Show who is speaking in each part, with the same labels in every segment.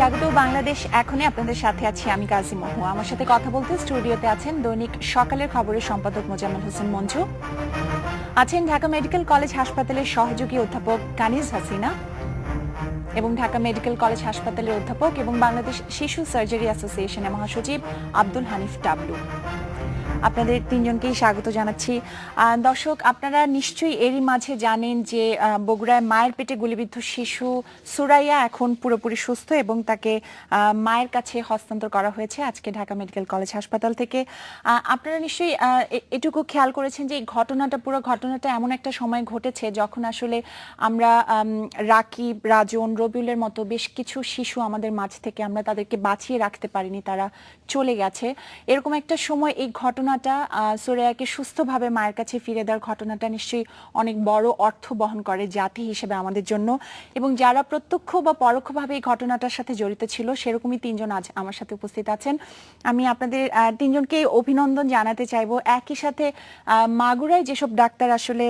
Speaker 1: স্বাগত বাংলাদেশ এখনই আপনাদের সাথে আছি আমি কাজী মহু। আমার সাথে কথা বলতে স্টুডিওতে আছেন দৈনিক সকালের খবরের সম্পাদক মোজাম্মেল হোসেন মঞ্জু, আছেন ঢাকা মেডিকেল কলেজ হাসপাতালের সহযোগী অধ্যাপক কানিজ হাসিনা এবং ঢাকা মেডিকেল কলেজ হাসপাতালের অধ্যাপক এবং বাংলাদেশ শিশু সার্জারি অ্যাসোসিয়েশনের মহাসচিব আব্দুল হানিফ টাবলু। আপনাদের তিনজনকেই স্বাগত জানাচ্ছি। দর্শক, আপনারা নিশ্চয়ই এরই মাঝে জানেন যে বগুড়ায় মায়ের পেটে গুলিবিদ্ধ শিশু সুরাইয়া এখন পুরোপুরি সুস্থ এবং তাকে মায়ের কাছে হস্তান্তর করা হয়েছে আজকে ঢাকা মেডিকেল কলেজ হাসপাতাল থেকে। আপনারা নিশ্চয়ই এটুকু খেয়াল করেছেন যে এই পুরো ঘটনাটা এমন একটা সময় ঘটেছে যখন আসলে আমরা রাকিব, রাজন, রবিউলের মতো বেশ কিছু শিশু আমাদের মাঝ থেকে আমরা তাদেরকে বাঁচিয়ে রাখতে পারিনি, তারা চলে গেছে। এরকম একটা সময় এই ঘটনাটা সুরাইয়াকে সুস্থভাবে মায়ের কাছে ফিরে দেওয়ার ঘটনাটা নিশ্চয়ই অনেক বড় অর্থ বহন করে জাতি হিসেবে আমাদের জন্য, এবং যারা প্রত্যক্ষ বা পরোক্ষভাবে এই ঘটনাটার সাথে জড়িত ছিল সেরকমই তিনজন আজ আমার সাথে উপস্থিত আছেন। আমি আপনাদের তিনজনকে অভিনন্দন জানাতে চাইবো। একই সাথে মাগুরায় যেসব ডাক্তার আসলে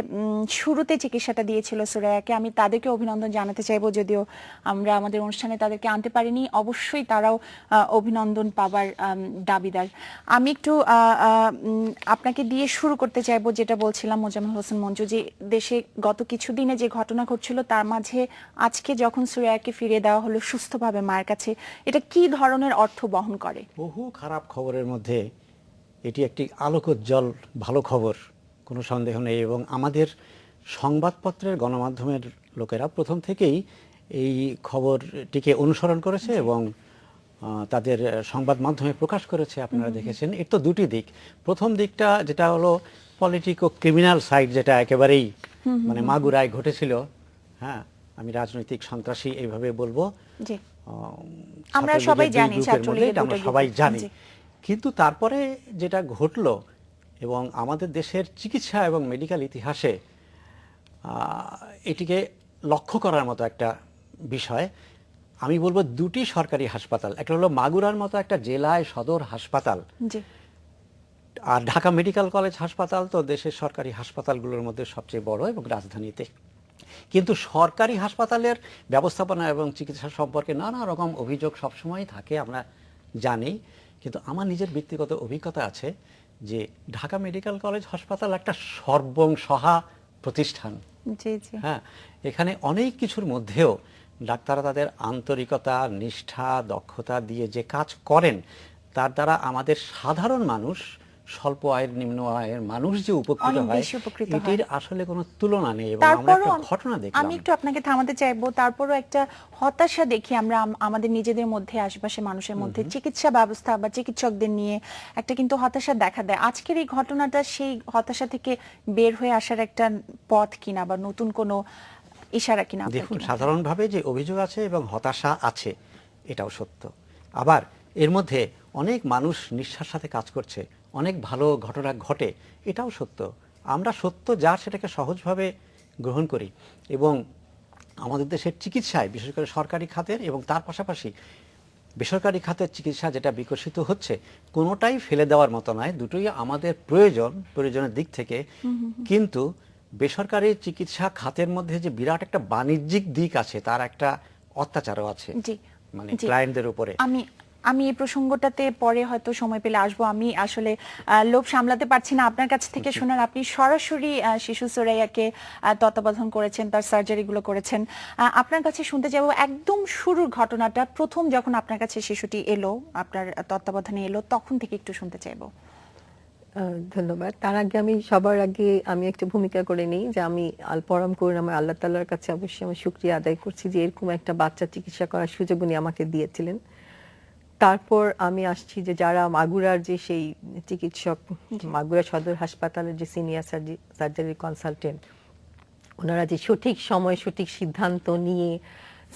Speaker 1: শুরুতে চিকিৎসাটা দিয়েছিল সুরাইয়াকে, আমি তাদেরকে অভিনন্দন জানাতে চাইবো, যদিও আমরা আমাদের অনুষ্ঠানে তাদেরকে আনতে পারিনি। অবশ্যই তারাও অভিনন্দন পাবার দাবিদার। আমি একটু আপনাকে দিয়ে শুরু করতে চাইবো, যেটা বলছিলাম মোজাম্মেল হোসেন মঞ্জু, যে দেশে গত কিছুদিনে যে ঘটনা ঘটছিল তার মাঝে আজকে যখন সুরাইয়াকে ফিরিয়ে দেওয়া হলো সুস্থভাবে মায়ের কাছে, এটা কি ধরনের অর্থ বহন করে?
Speaker 2: বহু খারাপ খবরের মধ্যে এটি একটি আলোকোজ্জ্বল ভালো খবর, কোনো সন্দেহ নেই। এবং আমাদের সংবাদপত্রের গণমাধ্যমের লোকেরা প্রথম থেকেই এই খবরটিকে অনুসরণ করেছে এবং তাদের সংবাদ মাধ্যমে প্রকাশ করেছে। আপনারা দেখেছেন এর তো দুটি দিক। প্রথম দিকটা যেটা হলো পলিটিকো ক্রিমিনাল সাইড, যেটা একেবারেই মানে মাগুরায় ঘটেছিল। হ্যাঁ, আমি রাজনৈতিক সন্ত্রাসী এইভাবে বলবো,
Speaker 1: আমরা সবাই জানি,
Speaker 2: আমরা সবাই জানি। কিন্তু তারপরে যেটা ঘটলো এবং আমাদের দেশের চিকিৎসা এবং মেডিকেল ইতিহাসে এটিকে লক্ষ্য করার মতো একটা বিষয়। আমি বলবো দুটি সরকারি হাসপাতাল, একটা হলো মাগুরার মতো একটা জেলায় সদর হাসপাতাল, আর ঢাকা মেডিকেল কলেজ হাসপাতাল তো দেশের সরকারি হাসপাতালগুলোর মধ্যে সবচেয়ে বড় এবং রাজধানীতে। কিন্তু সরকারি হাসপাতালের ব্যবস্থাপনা এবং চিকিৎসা সম্পর্কে নানা রকম অভিযোগ সবসময় থাকে, আমরা জানি। কিন্তু আমার নিজের ব্যক্তিগত অভিজ্ঞতা আছে যে ঢাকা মেডিকেল কলেজ হাসপাতাল একটা সর্বংসহা প্রতিষ্ঠান। হ্যাঁ, এখানে অনেক কিছুর মধ্যেও ডাক্তাররা তাদের আন্তরিকতা, নিষ্ঠা, দক্ষতা দিয়ে যে কাজ করেন তার দ্বারা আমাদের সাধারণ মানুষ, স্বল্প আয়ের, নিম্ন আয়ের মানুষ যে উপকৃত হয় এটির আসলে কোনো তুলনা নেই। এবং আমরা একটা ঘটনা দেখলাম।
Speaker 1: আমি একটু আপনাকে থামাতে চাইবো। তারপরও একটা হতাশা দেখি আমরা আমাদের নিজেদের মধ্যে, আশেপাশে মানুষের মধ্যে চিকিৎসা ব্যবস্থা বা চিকিৎসকদের নিয়ে একটা কিন্তু হতাশা দেখা দেয়। আজকের এই ঘটনাটা সেই হতাশা থেকে বের হয়ে আসার একটা পথ কিনা বা নতুন কোনো ইশারা কিনা?
Speaker 2: দেখুন, সাধারণভাবে যে অভিযোগ আছে এবং হতাশা আছে এটাও সত্য। আবার এর মধ্যে অনেক মানুষ নিষ্ঠার সাথে কাজ করছে, অনেক ভালো ঘটনা ঘটে, এটাও সত্য। আমরা সত্য যা সেটাকে সহজভাবে গ্রহণ করি এবং আমাদের দেশের চিকিৎসায়, বিশেষ করে সরকারি খাতের এবং তার পাশাপাশি বেসরকারি খাতের চিকিৎসা যেটা বিকশিত হচ্ছে, কোনোটাই ফেলে দেওয়ার মতো নয়। দুটোই আমাদের প্রয়োজনের দিক থেকে। কিন্তু বেসরকারি চিকিৎসা খাতের মধ্যে যে বিরাট একটা বাণিজ্যিক দিক আছে, তার একটা অত্যাচারও আছে, মানে ক্লায়েন্টদের উপরে।
Speaker 1: আমি এই প্রসঙ্গটাতে পরে হয়তো সময় পেলে আসবো। আমি আসলে লোভ সামলাতে পারছি না আপনার কাছ থেকে শোনার। আপনি সরাসরি শিশু সুরাইয়াকে তত্ত্বাবধান করেছেন, তার সার্জারিগুলো করেছেন। আপনার কাছে শুনতে চাইবো একদম শুরুর ঘটনাটা, প্রথম যখন আপনার কাছে শিশুটি এলো, আপনার তত্ত্বাবধানে এলো, তখন থেকে একটু শুনতে চাইবো।
Speaker 3: ধন্যবাদ। তার আগে সবার আগে আমি একটা ভূমিকা করে নিই যে আমি পরম করুণাময় আল্লাহ তাআলার কাছে অবশ্যই আমি শুকরিয়া আদায় করছি যে এরকম একটা বাচ্চা চিকিৎসা করার সুযোগ উনি আমাকে দিয়েছিলেন। তারপর আমি আসছি যে যারা মাগুরার যে সেই চিকিৎসক, মাগুরা সদর হাসপাতালের যে সিনিয়র সার্জারি কনসালটেন্ট, ওনারা যে সঠিক সময় সঠিক সিদ্ধান্ত নিয়ে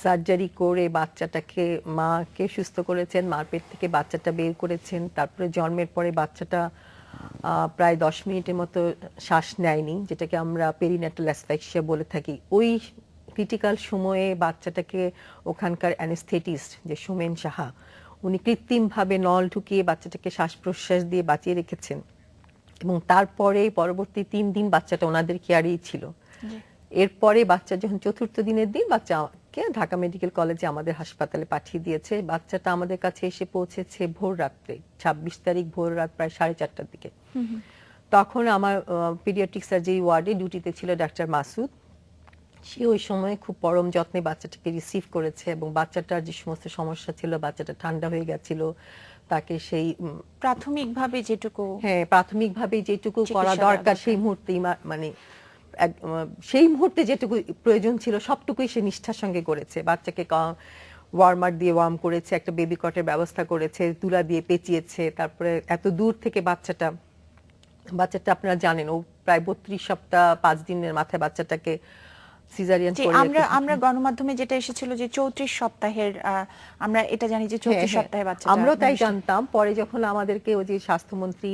Speaker 3: সার্জারি করে বাচ্চাটাকে, মাকে সুস্থ করেছেন, মার পেট থেকে বাচ্চাটা বের করেছেন। তারপরে জন্মের পরে বাচ্চাটা প্রায় 10 মিনিটের মতো শ্বাস নেয়নি, যেটাকে আমরা পেরিন্যাটাল অ্যাসফিক্সিয়া বলে থাকি। ওই ক্রিটিক্যাল সময়ে বাচ্চাটাকে ওখানকার অ্যানেস্থেটিস্ট যে সোমেন সাহা, উনি কৃত্রিমভাবে নল ঢুকিয়ে বাচ্চাটাকে শ্বাস প্রশ্বাস দিয়ে বাঁচিয়ে রেখেছেন এবং তারপরে পরবর্তী 3 দিন বাচ্চাটা ওনাদের কেয়ারেই ছিল। এরপরে বাচ্চা যখন চতুর্থ দিনের দিন বাচ্চা তারিখে ঢাকা মেডিকেল কলেজে আমাদের হাসপাতালে পাঠিয়ে দিয়েছে। বাচ্চাটা আমাদের কাছে এসে পৌঁছেছে ভোর রাত্রে, 26 তারিখ ভোর রাত প্রায় 4:30টার দিকে। তখন আমার পিডিয়াট্রিক সার্জারি ওয়ার্ডে ডিউটিতে ছিল ডাক্তার মাসুদ। সে ওই সময় খুব পরম যত্নে বাচ্চাটাকে রিসিভ করেছে এবং বাচ্চাটার যে সমস্ত সমস্যা ছিল, বাচ্চাটা ঠান্ডা হয়ে গেছিল, তাকে সেই
Speaker 1: প্রাথমিকভাবে যেটুকু
Speaker 3: প্রাথমিকভাবে যেটুকু করা
Speaker 1: চিকিৎসা
Speaker 3: দরকার
Speaker 1: দেওয়া
Speaker 3: সেই মুহূর্তেই মানে সেই মুহূর্তে যেটুকু প্রয়োজন ছিল সবটুকুই সে নিষ্ঠার সঙ্গে করেছে। বাচ্চাকে ওয়ার্মার দিয়ে ওয়ার্ম করেছে, একটা বেবি কটের ব্যবস্থা করেছে, তুলা দিয়ে পেঁচিয়েছে। তারপরে এত দূর থেকে বাচ্চাটা আপনারা জানেন, ও প্রায় 32 সপ্তাহ 5 দিনের মাথায় বাচ্চাটাকে সিজারিয়ান করে
Speaker 1: আমরা গণমাধ্যমে যেটা এসেছিল যে 34 সপ্তাহের, আমরা এটা জানি যে 34 সপ্তাহে বাচ্চা,
Speaker 3: আমরাও তাই জানতাম। পরে যখন আমাদেরকে ওই যে স্বাস্থ্যমন্ত্রী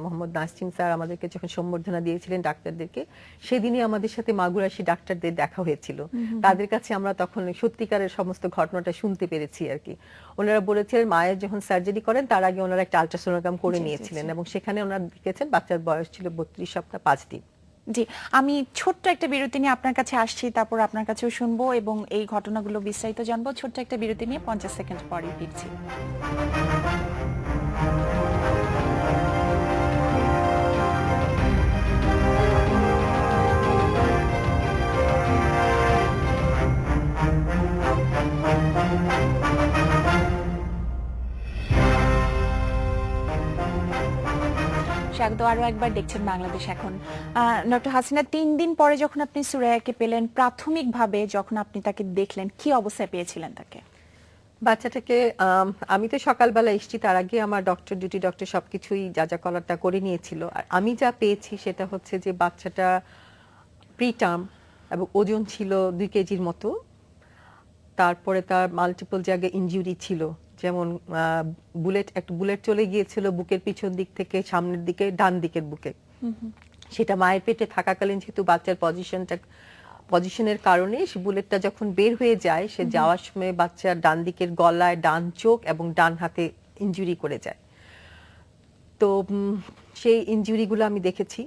Speaker 3: মোহাম্মদ নাসিম স্যার আমাদেরকে যখন সম্বর্ধনা দিয়েছিলেন ডাক্তারদেরকে, সেদিনই আমাদের সাথে মাগুরাশি ডাক্তারদের দেখা হয়েছিল। তাদের কাছে আমরা তখন সত্যিকারের সমস্ত ঘটনাটা শুনতে পেরেছি আর কি। ওনারা বলেছিলেন মায়ের যখন সার্জারি করেন তার আগে ওনারা একটা আল্ট্রাসোনোগ্রাম করে নিয়েছিলেন এবং সেখানে ওনারা দেখেছেন বাচ্চার বয়স ছিল 32 সপ্তাহ 5 দিন।
Speaker 1: জি, আমি ছোট্ট একটা বিরতি নিয়ে আপনার কাছে আসছি, তারপর আপনার কাছেও শুনবো এবং এই ঘটনাগুলো বিস্তারিত জানবো। ছোট্ট একটা বিরতি নিয়ে 50 সেকেন্ড পরে ফিরছি। স্বাগত আরো একবার, দেখছেন বাংলাদেশ এখন। ডক্টর হাসিনা, 3 দিন পরে যখন আপনি সুরাইয়াকে পেলেন, প্রাথমিকভাবে যখন আপনি তাকে দেখলেন, কি অবস্থায় পেয়েছিলেন তাকে?
Speaker 3: বাচ্চাটাকে আমি তো সকালবেলা এসেছি, তার আগে আমার ডিউটি ডক্টর সবকিছুই যা যা করার তা করে নিয়েছিল। আর আমি যা পেয়েছি সেটা হচ্ছে যে বাচ্চাটা প্রিটার্ম এবং ওজন ছিল 2 কেজির মতো। তারপরে তার মাল্টিপল জায়গায় ইনজুরি ছিল, যেমন একটা বুলেট চলে গিয়েছিল বুকের পিছন দিক থেকে সামনের দিকে ডান দিকের বুকে। সেটা মায়ের পেটে থাকাকালীন যেহেতু বাচ্চার পজিশনের কারণে সে বুলেটটা যখন বের হয়ে যায়, সে যাওয়ার সময় বাচ্চার ডান দিকের গলায়, ডান চোখ এবং ডান হাতে ইনজুরি করে যায়। তো সেই ইনজুরিগুলো আমি দেখেছি।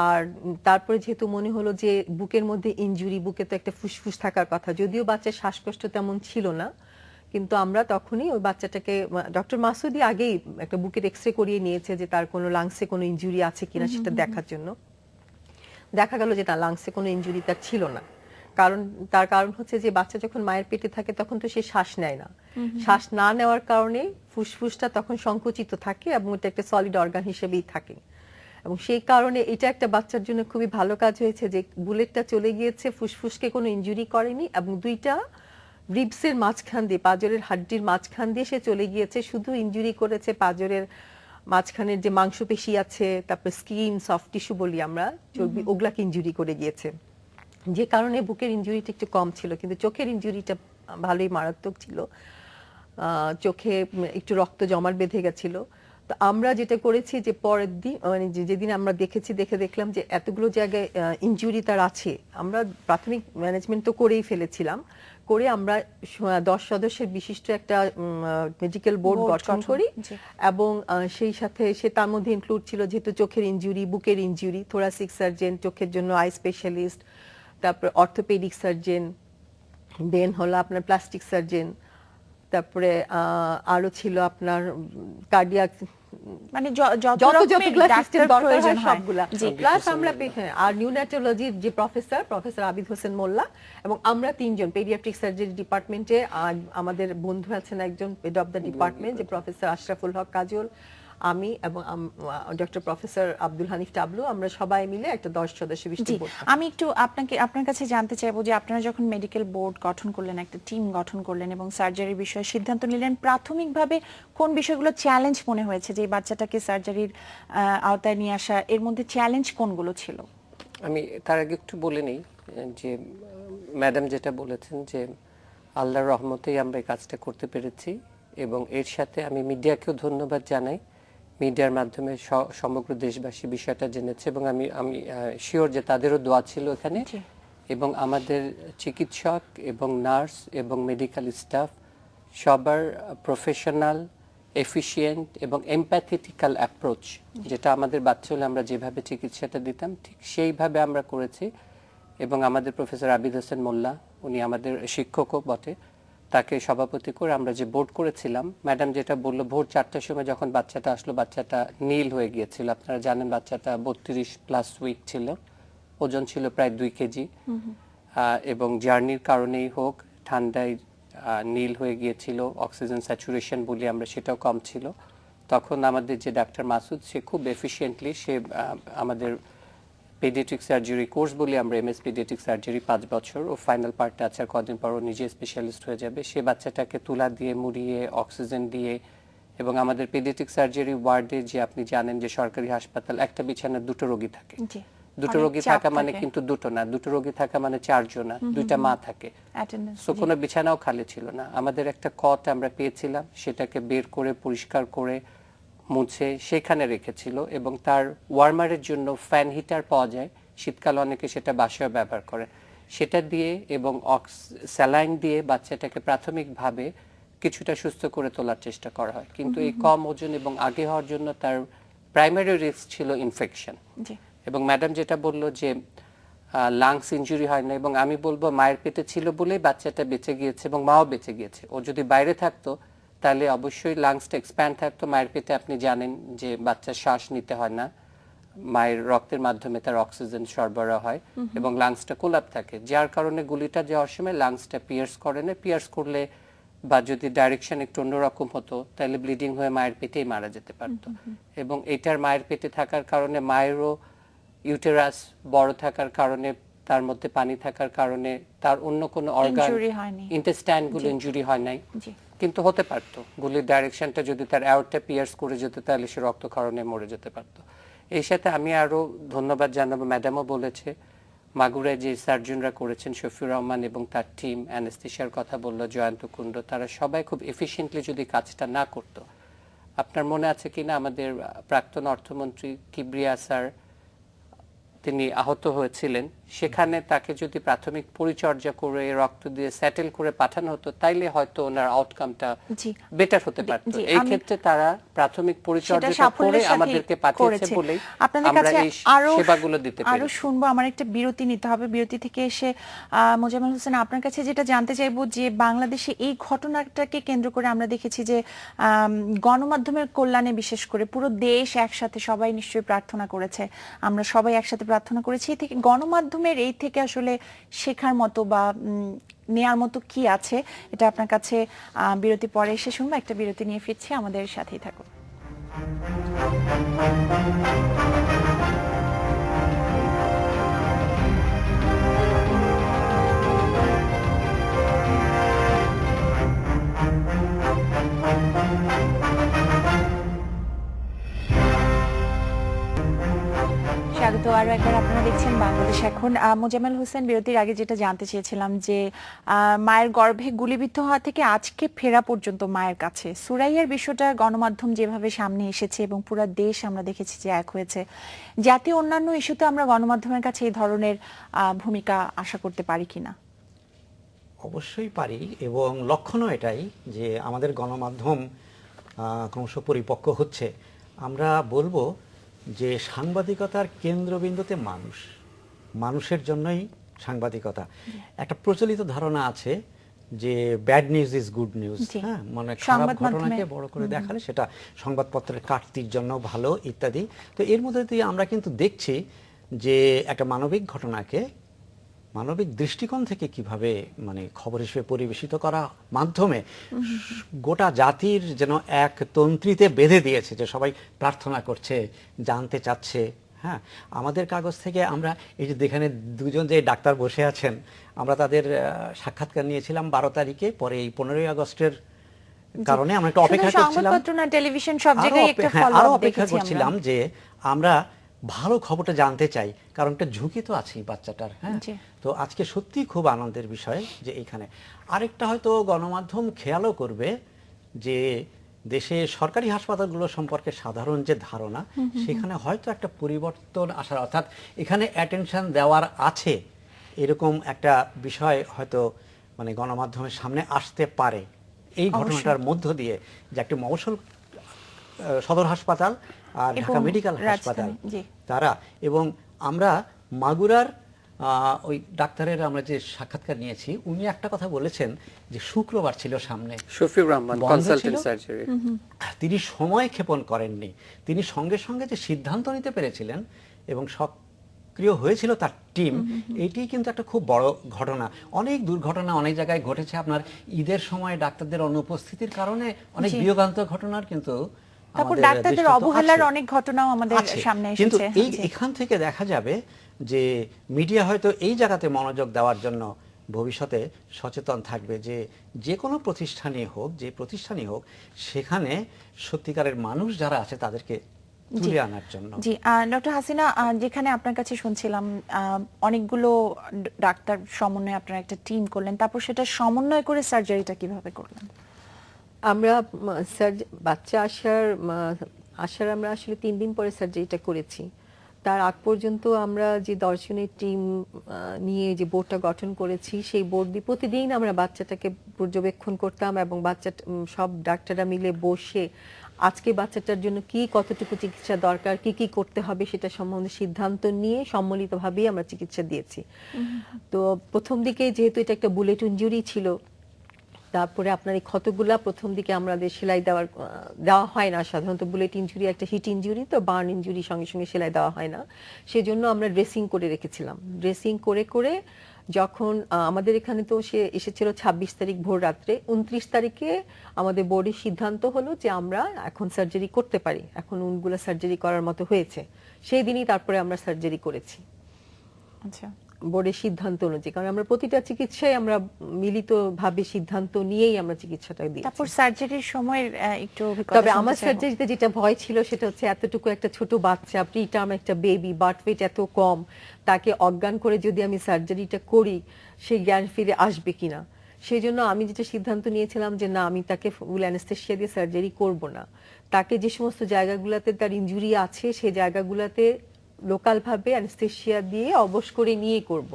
Speaker 3: আর তারপরে যেহেতু মনে হলো যে বুকের মধ্যে ইনজুরি, বুকে তো একটা ফুসফুস থাকার কথা, যদিও বাচ্চার শ্বাসকষ্ট তেমন ছিল না, কিন্তু আমরা তখনই ওই বাচ্চাটাকে ডক্টর মাসুদি আগেই একটা বুকের এক্সরে করিয়ে নিয়েছে যে তার কোনো লাংসে কোনো ইনজুরি আছে কিনা সেটা দেখার জন্য। দেখা গেল যে তার লাংসে কোনো ইনজুরি তার ছিল না। তার কারণ হচ্ছে যে বাচ্চা যখন মায়ের পেটে থাকে তখন তো সে শ্বাস নেয় না। শ্বাস না নেওয়ার কারণে ফুসফুসটা তখন সংকুচিত থাকে এবং এটা একটা সলিড অর্গান হিসেবেই থাকে। এবং সেই কারণে এটা একটা বাচ্চার জন্য খুবই ভালো কাজ হয়েছে যে বুলেটটা চলে গিয়েছে, ফুসফুসকে কোনো ইনজুরি করেনি এবং দুইটা রিবসের মাঝখান দিয়ে, পাঁজরের হাড্ডির মাঝখান দিয়ে সে চলে গিয়েছে। শুধু ইনজুরি করেছে পাঁজরের মাঝখানের যে মাংসপেশি আছে, তারপর স্কিন, সফট টিস্যু বলি আমরা, চর্বি, ওগুলাকে ইনজুরি করে গিয়েছে, যে কারণে বুকের ইনজুরিটা একটু কম ছিল। কিন্তু চোখের ইনজুরিটা ভালোই মারাত্মক ছিল, চোখে একটু রক্ত জমাট বেঁধে গেছিল। তো আমরা যেটা করেছি যে পরের দিন, মানে যেদিন আমরা দেখলাম যে এতগুলো জায়গায় ইনজুরি তার আছে, আমরা প্রাথমিক ম্যানেজমেন্ট তো করেই ফেলেছিলাম। করে আমরা 10 সদস্যের বিশিষ্ট একটা মেডিকেল বোর্ড গঠন করি এবং সেই সাথে সে তার মধ্যে ইনক্লুড ছিল যেহেতু চোখের ইনজুরি, বুকের ইনজুরি, থোরাসিক সার্জন, চোখের জন্য আই স্পেশালিস্ট, তারপর অর্থোপেডিক সার্জন, দেন হলো আপনার প্লাস্টিক সার্জন, তারপরে আরো ছিল আপনার কার্ডিয়াক,
Speaker 1: মানে
Speaker 3: যত সিস্টেম দরকার হয় সবগুলা। প্লাস আমরা আর নিউনাটোলজির যে প্রফেসর আবিদ হোসেন মোল্লা এবং আমরা 3 জন পেডিয়াট্রিক সার্জারি ডিপার্টমেন্টে, আমাদের বন্ধু আছেন একজন হেড অফ দ্য ডিপার্টমেন্ট যে প্রফেসর আশরাফুল হক কাজল, আমি এবং ডক্টর প্রফেসর আব্দুল হানিফ টাবলু, আমরা সবাই মিলে একটা 10 সদস্য বিশিষ্ট বোর্ড।
Speaker 1: আমি একটু আপনার কাছে জানতে চাইবো যে আপনারা যখন মেডিকেল বোর্ড গঠন করলেন, একটা টিম গঠন করলেন এবং সার্জারির বিষয়ে সিদ্ধান্ত নিলেন, প্রাথমিকভাবে কোন বিষয়গুলো চ্যালেঞ্জ মনে হয়েছে যে এই বাচ্চাটাকে সার্জারির আওতায় নিয়ে আসা, এর মধ্যে চ্যালেঞ্জ কোনগুলো ছিল?
Speaker 4: আমি তার আগে একটু বলে নেই যে ম্যাডাম যেটা বলেছেন যে আল্লাহর রহমতেই আমরা এই কাজটা করতে পেরেছি এবং এর সাথে আমি মিডিয়াকেও ধন্যবাদ জানাই। মিডিয়ার মাধ্যমে সমগ্র দেশবাসী বিষয়টা জেনেছে এবং আমি শিওর যে তাদেরও দোয়া ছিল এখানে, এবং আমাদের চিকিৎসক এবং নার্স এবং মেডিকেল স্টাফ সবার প্রফেশনাল, এফিশিয়েন্ট এবং এমপ্যাথেটিক্যাল অ্যাপ্রোচ, যেটা আমাদের বাচ্চা হলে আমরা যেভাবে চিকিৎসাটা দিতাম ঠিক সেইভাবে আমরা করেছি। এবং আমাদের প্রফেসর আবিদ হোসেন মোল্লা উনি আমাদের শিক্ষকও বটে, তাকে সভাপতি করে আমরা যে বোর্ড করেছিলাম, ম্যাডাম যেটা বললো ভোর 4টার সময় যখন বাচ্চাটা আসলো, বাচ্চাটা নীল হয়ে গিয়েছিল। আপনারা জানেন বাচ্চাটা 32+ উইক ছিল, ওজন ছিল প্রায় 2 কেজি, এবং জার্নির কারণেই হোক ঠান্ডায় নীল হয়ে গিয়েছিল, অক্সিজেন স্যাচুরেশন বলি আমরা, সেটাও কম ছিল। তখন আমাদের যে ডাক্তার মাসুদ, সে খুব এফিশিয়েন্টলি সে আমাদের পেডিয়াট্রিক সার্জারি কোর্স বলি আমরা, এমএস পেডিয়াট্রিক সার্জারি 5 বছর, ও ফাইনাল পার্টটা আছে আর কদিন পর ও নিজে স্পেশালিস্ট হয়ে যাবে। সে বাচ্চাটাকে তুলা দিয়ে মুড়িয়ে অক্সিজেন দিয়ে, এবং আমাদের পেডিয়াট্রিক সার্জারি ওয়ার্ডে যে আপনি জানেন যে সরকারি হাসপাতাল একটা বিছানায় 2টো রোগী থাকে,
Speaker 1: জি,
Speaker 4: 2টো রোগী থাকা মানে কিন্তু 2টো না, 2টো রোগী থাকা মানে 4 জনা, 2টা মা থাকে, সো কোনো বিছানাও খালি ছিল না। আমাদের একটা কট আমরা পেয়েছিলাম, সেটাকে বের করে পরিষ্কার করে মুছে সেখানে রেখেছিল, এবং তার ওয়ার্মারের জন্য ফ্যান হিটার পাওয়া যায়, শীতকাল অনেকে সেটা বাসায় ব্যবহার করে, সেটা দিয়ে এবং স্যালাইন দিয়ে বাচ্চাটাকে প্রাথমিকভাবে কিছুটা সুস্থ করে তোলার চেষ্টা করা হয়। কিন্তু এই কম ওজন এবং আগে হওয়ার জন্য তার প্রাইমারি রিস্ক ছিল ইনফেকশন। এবং ম্যাডাম যেটা বললো যে লাংস ইনজুরি হয় না, এবং আমি বলবো মায়ের পেটে ছিল বলেই বাচ্চাটা বেঁচে গিয়েছে এবং মাও বেঁচে গিয়েছে। ও যদি বাইরে থাকতো তাহলে অবশ্যই লাংসটা এক্সপ্যান্ড থাকতো। মায়ের পেটে আপনি জানেন যে বাচ্চার শ্বাস নিতে হয় না, মায়ের রক্তের মাধ্যমে তার অক্সিজেন সরবরাহ হয় এবং লাংসটা কোলাপ থাকে, যার কারণে গুলিটা যাওয়ার সময় লাংসটা পিয়ার্স করে না। পিয়ার্স করলে বা যদি ডাইরেকশন একটু অন্যরকম হতো তাহলে ব্লিডিং হয়ে মায়ের পেটেই মারা যেতে পারতো। এবং এটার মায়ের পেটে থাকার কারণে মায়েরও ইউটেরাস বড় থাকার কারণে, তার মধ্যে পানি থাকার কারণে তার অন্য কোনো অর্গান ইন্টেস্টাইন গুলো ইনজুরি হয় নাই, কিন্তু হতে পারতো। গুলির ডাইরেকশনটা যদি তার অ্যাওর্টা পিয়ার্স করে যেত তাহলে সে রক্তক্ষরণে মরে যেতে পারতো। এই সাথে আমি আরো ধন্যবাদ জানাবো, ম্যাডামও বলেছে মাগুরায় যে সার্জনরা করেছেন শফিউর রহমান এবং তার টিম, অ্যানেস্থেশিয়ার কথা বললো জয়ন্ত কুণ্ড, তারা সবাই খুব এফিশিয়েন্টলি যদি কাজটা না করতো। আপনার মনে আছে কিনা আমাদের প্রাক্তন অর্থমন্ত্রী কিবরিয়া স্যার, তিনি আহত হয়েছিলেন, সেখানে তাকে যদি প্রাথমিক পরিচর্যা করে রক্ত দিয়ে সেটেল করে পাঠানো হতো তাইলে হয়তো ওনার আউটকামটা বেটার হতে পারতো। এই ক্ষেত্রে তারা প্রাথমিক পরিচর্যা করে আমাদেরকে পাঠিয়েছে বলেই আমরা এই সেবাগুলো দিতে পেরেছি।
Speaker 1: আরো শুনবো, আমার একটা বিরতি নিতে হবে। বিরতি থেকে এসে মোজাম্মেল হোসেন, আপনার কাছে যেটা জানতে চাইবো যে বাংলাদেশে এই ঘটনাটাকে কেন্দ্র করে আমরা দেখেছি যে গণমাধ্যমের কল্যাণে বিশেষ করে পুরো দেশ একসাথে সবাই নিশ্চয়ই প্রার্থনা করেছে, আমরা সবাই একসাথে প্রার্থনা করেছি। এই থেকে গণমাধ্যমের এই থেকে আসলে শেখার মতো বা নেয়ার মতো কি আছে, এটা আপনার কাছে বিরতি পরে এসে শুনবো। একটা বিরতি নিয়ে ফিরছি, আমাদের সাথেই থাকুন। স্বাগত আরো একবার, আপনারা দেখছেন বাংলাদেশ এখন। মোজাম্মেল হোসেন, বিরতির আগে যেটা জানতে চেয়েছিলাম যে মায়ের গর্ভে গুলিবিদ্ধ হওয়া থেকে আজকে ফেরা পর্যন্ত মায়ের কাছে সুরাইয়ার বিষয়টা গণমাধ্যম যেভাবে সামনে এসেছে এবং পুরো দেশ আমরা দেখেছি যে এক হয়েছে, জাতীয় অন্যান্য ইস্যুতে আমরা গণমাধ্যমের কাছে এই ধরনের ভূমিকা আশা করতে পারি কিনা?
Speaker 2: অবশ্যই পারি, এবং লক্ষণও এটাই যে আমাদের গণমাধ্যম ক্রমশ পরিপক্ক হচ্ছে। আমরা বলবো যে সাংবাদিকতার কেন্দ্রবিন্দুতে মানুষ, মানুষের জন্যই সাংবাদিকতা। একটা প্রচলিত ধারণা আছে যে bad news is good news, হ্যাঁ, মানে খারাপ ঘটনাকে বড় করে দেখালে সেটা সংবাদপত্রের কাটতির জন্য ভালো ইত্যাদি। তো এর মধ্যে দিয়ে আমরা কিন্তু দেখছি যে একটা মানবিক ঘটনাকে মানবিক দৃষ্টিকোণ থেকে কিভাবে মানে খবর হিসেবে পরিবেশিত করা মাধ্যমে গোটা জাতির যেন এক তন্ত্রীতে বেঁধে দিয়েছে যে সবাই প্রার্থনা করছে, জানতে চাচ্ছে। হ্যাঁ, আমাদের কাগজ থেকে আমরা এই যে এখানে দুজন যে ডাক্তার বসে আছেন, আমরা তাদের সাক্ষাৎকার নিয়েছিলাম 12 তারিখে, পরে এই 15ই আগস্টের কারণে আমরা একটু অপেক্ষা করছিলাম,
Speaker 1: টেলিভিশন সব জায়গায় একটা ফলোআপ
Speaker 2: অপেক্ষা করছিলাম যে আমরা ভালো খবরটা জানতে চাই, কারণ একটা ঝুঁকি তো আছেই বাচ্চাটার। হ্যাঁ, তো আজকে সত্যি খুব আনন্দের বিষয় যে এইখানে আরেকটা হয়তো গণমাধ্যম খেয়ালও করবে যে দেশে সরকারি হাসপাতালগুলো সম্পর্কে সাধারণ যে ধারণা, সেখানে হয়তো একটা পরিবর্তন আসার, অর্থাৎ এখানে অ্যাটেনশন দেওয়ার আছে এরকম একটা বিষয় হয়তো মানে গণমাধ্যমের সামনে আসতে পারে এই ঘটনাটার মধ্য দিয়ে, যে একটা মফস্বল সদর হাসপাতাল আর ঢাকা মেডিকেল হাসপাতাল তারা, এবং আমরা মাগুরার ওই ডাক্তারের আমরা যে সাক্ষাৎকার নিয়েছি উনি একটা কথা বলেছেন যে শুক্রবার ছিল সামনে,
Speaker 4: শফিউর রহমান
Speaker 2: বন্ধ
Speaker 4: কনসালটেন্ট
Speaker 2: ছিল।
Speaker 4: সার্জারি।
Speaker 2: তিনি সময় ক্ষেপণ করেননি, তিনি সঙ্গে সঙ্গে যে সিদ্ধান্ত নিতে পেরেছিলেন এবং সক্রিয় হয়েছিল তার টিম, এটি কিন্তু একটা খুব বড় ঘটনা। অনেক দুর্ঘটনা অনেক জায়গায় ঘটেছে আপনার ঈদের সময় ডাক্তারদের অনুপস্থিতির কারণে, অনেক
Speaker 1: জি।
Speaker 2: বিয়োগান্তক ঘটনার কিন্তু
Speaker 1: তারপর
Speaker 2: আমাদের
Speaker 1: ডাক্তারদের
Speaker 2: দৃষ্টান্ত
Speaker 1: অবহেলার
Speaker 2: আছে।
Speaker 1: অনেক ঘটনাও আমাদের
Speaker 2: আছে।
Speaker 1: সামনে
Speaker 2: কিন্তু
Speaker 1: এসেছে। জি।
Speaker 2: এখান থেকে দেখা যাবে যে মিডিয়া হয়তো এই জায়গাতে মনোযোগ দেওয়ার জন্য ভবিষ্যতে সচেতন থাকবে যে যে কোনো প্রতিষ্ঠানই হোক, যে প্রতিষ্ঠানই হোক, সেখানে সত্যিকারের মানুষ যারা আছে তাদেরকে তুলে আনার জন্য।
Speaker 1: জি, ডক্টর হাসিনা, যেখানে আপনার কাছে শুনছিলাম অনেকগুলো ডাক্তার সমন্বয়ে আপনারা একটা টিম করলেন, তারপর সেটা সমন্বয় করে সার্জারিটা কিভাবে করলেন?
Speaker 3: আমরা বাচ্চা আসার আমরা আসলে 3 দিন পরে সার্জারিটা করেছি। তার আগ পর্যন্ত আমরা যে দর্শনের টিম নিয়ে যে বোর্ডটা গঠন করেছি, সেই বোর্ড দিয়ে প্রতিদিন আমরা বাচ্চাটাকে পর্যবেক্ষণ করতাম এবং সব ডাক্তাররা মিলে বসে আজকে বাচ্চাটার জন্য কি কতটুকু চিকিৎসা দরকার, কি কি করতে হবে সেটা সম্বন্ধে সিদ্ধান্ত নিয়ে সম্মিলিতভাবেই আমরা চিকিৎসা দিয়েছি। তো প্রথম দিকে যেহেতু এটা একটা বুলেট ইনজুরি ছিল, তারপরে আপনার এই ক্ষতগুলা প্রথম দিকে আমাদের সেলাই দেওয়া হয় না সাধারণত। বুলেট ইনজুরি একটা হিট ইনজুরি, তো বার্ন ইনজুরি সঙ্গে সঙ্গে সেলাই দেওয়া হয় না, সেজন্য আমরা ড্রেসিং করে রেখেছিলাম। ড্রেসিং করে করে যখন আমাদের এখানে তো সে এসেছিল 26 তারিখ ভোর রাত্রে, 29 তারিখে আমাদের বোর্ডের সিদ্ধান্ত হলো যে আমরা এখন সার্জারি করতে পারি, এখন উনগুলো সার্জারি করার মতো হয়েছে। সেই দিনই তারপরে আমরা সার্জারি করেছি
Speaker 1: আচ্ছা,
Speaker 3: বোর্ডের সিদ্ধান্ত অনুযায়ী, কারণ আমরা প্রতিটা চিকিৎসায় আমরা মিলিতভাবে সিদ্ধান্ত নিয়েই আমরা চিকিৎসাটা দিই।
Speaker 1: তারপর সার্জারির সময় একটু অভিজ্ঞতা
Speaker 3: তবে
Speaker 1: শুনতে
Speaker 3: আমার
Speaker 1: চাইবো।
Speaker 3: সার্জারিতে যেটা ভয় ছিল সেটা হচ্ছে এতটুকু একটা ছোট বাচ্চা, প্রিটার্ম একটা বেবি, বার্থ ওয়েট এত কম, তাকে অজ্ঞান করে যদি আমি সার্জারিটা করি সে জ্ঞান ফিরে আসবে কিনা। সেই জন্য আমি যেটা সিদ্ধান্ত নিয়েছিলাম যে না, আমি তাকে ফুল অ্যানেস্থেসিয়া দিয়ে সার্জারি করব না। তাকে যে সমস্ত জায়গাগুলোতে তার ইনজুরি আছে সেই জায়গাগুলোতে লোকালভাবে অ্যানেস্থেসিয়া দিয়ে অবশ করে নিয়ে করব।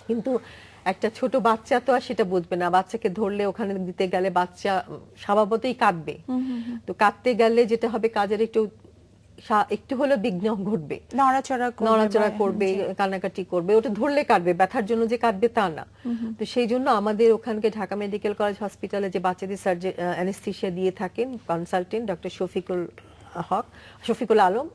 Speaker 3: কিন্তু একটা ছোট বাচ্চা তো আর সেটা বুঝবে না, বাচ্চাকে ধরলে ওখানে দিতে গেলে বাচ্চা স্বভাবতই কাঁদবে। তো কাঁদতে গেলে যেটা হবে, কাজের একটু হলে বিঘ্ন ঘটবে, নড়াচড়া করবে, কান্নাকাটি করবে, ওটা ধরলে কাঁদবে, ব্যথার জন্য যে কাঁদবে তা না। তো সেই জন্য আমাদের ওখানকে ঢাকা মেডিকেল কলেজ হসপিটালে যে বাচ্চাদের অ্যানেস্থেসিয়া দিয়ে থাকেন কনসালটেন্ট ডক্টর শফিকুল আলম,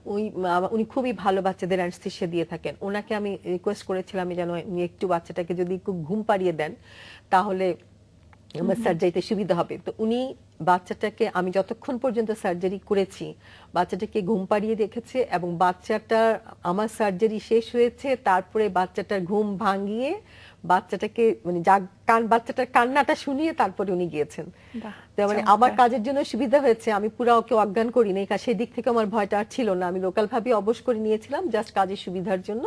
Speaker 3: উনি খুবই ভালো বাচ্চাদের অ্যানেস্থেসিয়া দিয়ে থাকেন। ওনাকে আমি রিকোয়েস্ট করেছিলাম যেন উনি একটু বাচ্চাটাকে যদি একটু ঘুম পাড়িয়ে দেন তাহলে আমার সার্জারিতে সুবিধা হবে। তো উনি বাচ্চাটাকে, আমি যতক্ষণ পর্যন্ত সার্জারি করেছি বাচ্চাটাকে ঘুম পাড়িয়ে রেখেছে এবং আমার সার্জারি শেষ হয়েছে, তারপরে বাচ্চাটার ঘুম ভাঙিয়ে বাচ্চাটাকে বাচ্চাটার কান্নাটা শুনিয়ে তারপরে উনি গিয়েছেন। মানে আমার কাজের জন্য সুবিধা হয়েছে, আমি পুরো ওকে অজ্ঞান করি নাই, সেই দিক থেকে আমার ভয়টা আর ছিল না। আমি লোকাল ভাবে অবশ করে নিয়েছিলাম, জাস্ট কাজের সুবিধার জন্য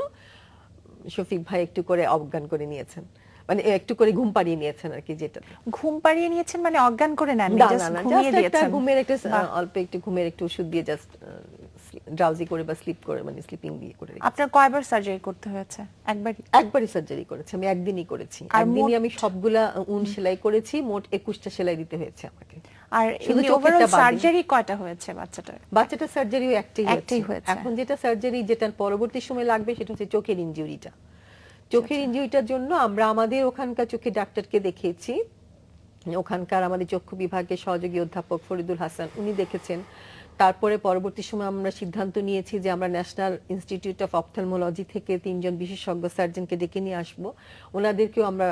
Speaker 3: শফিক ভাই একটু করে অজ্ঞান করে নিয়েছেন, মানে একটু করে ঘুম পাড়িয়ে নিয়েছেন আর কি। যেটা
Speaker 1: ঘুম পাড়িয়ে নিয়েছেন মানে অজ্ঞান করে নেন,
Speaker 3: না
Speaker 1: জাস্ট
Speaker 3: না,
Speaker 1: ঘুমিয়ে
Speaker 3: জাস্ট একটা
Speaker 1: দিয়েছেন।
Speaker 3: ঘুমের একটা অল্প একটু ঘুমের একটু ওষুধ দিয়ে জাস্ট ড্রাউজি করে বা স্লিপ করে, মানে স্লিপিং দিয়ে করে।
Speaker 1: আপনার কয়বার সার্জারি করতে হয়েছে?
Speaker 3: একবারই সার্জারি করেছি আমি, একদিনই করেছি।
Speaker 1: আর
Speaker 3: একদিনই আমি সবগুলা উন সেলাই করেছি, মোট 21টা সেলাই দিতে হয়েছে আমাকে।
Speaker 1: আর
Speaker 3: শুধু
Speaker 1: এমনি
Speaker 3: চোখেরটা
Speaker 1: ওভারঅল
Speaker 3: বাদে।
Speaker 1: সার্জারি কয়টা হয়েছে বাচ্চাটার?
Speaker 3: বাচ্চাটার সার্জারিও একটাই
Speaker 1: একটাই হয়েছে।
Speaker 3: এখন যেটা সার্জারি যেটা পরবর্তী সময় লাগবে সেটা হচ্ছে চোখের ইনজুরিটা। চোখের ইনজুরিটার জন্য আমরা আমাদের ওখানকার চোখের ডাক্তারকে দেখিয়েছি। ওখানকার আমাদের চক্ষু বিভাগের সহযোগী অধ্যাপক ফরিদুল হাসান, উনি দেখেছেন। তারপরে পরবর্তী সময় আমরা সিদ্ধান্ত নিয়েছি যে আমরা ন্যাশনাল ইনস্টিটিউট অফ অপথ্যালমোলজি থেকে 3 জন বিশেষজ্ঞ সার্জনকে ডেকে নিয়ে আসবো। ওনাদেরকেও আমরা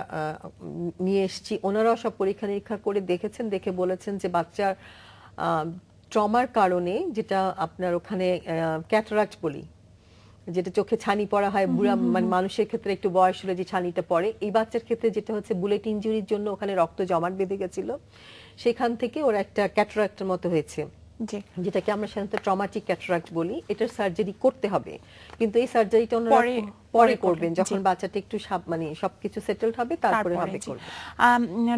Speaker 3: নিয়ে এসেছি। ওনারাও সব পরীক্ষা নিরীক্ষা করে দেখেছেন, দেখে বলেছেন যে বাচ্চার ট্রমার কারণে, যেটা আপনার ওখানে ক্যাটারাক্ট বলি, যেটা চোখে ছানি পড়া হয় বুড়া মানে মানুষের ক্ষেত্রে একটু বয়স হলে যে ছানিটা পড়ে, এই বাচ্চার ক্ষেত্রে যেটা হচ্ছে বুলেট ইনজুরির জন্য ওখানে রক্ত জমাট বেঁধে গেছিল, সেখান থেকে ওর একটা ক্যাটারাক্টের মতো হয়েছে, যেটাকে আমরা সাধারণত ট্রমাটিক ক্যাটারাক্ট বলি। এটার সার্জারি করতে হবে, কিন্তু এই সার্জারিটা ওনারা পরে করবেন যখন বাচ্চাটা একটু মানে সবকিছু সেটেলড হবে, তারপরে হবে করবে।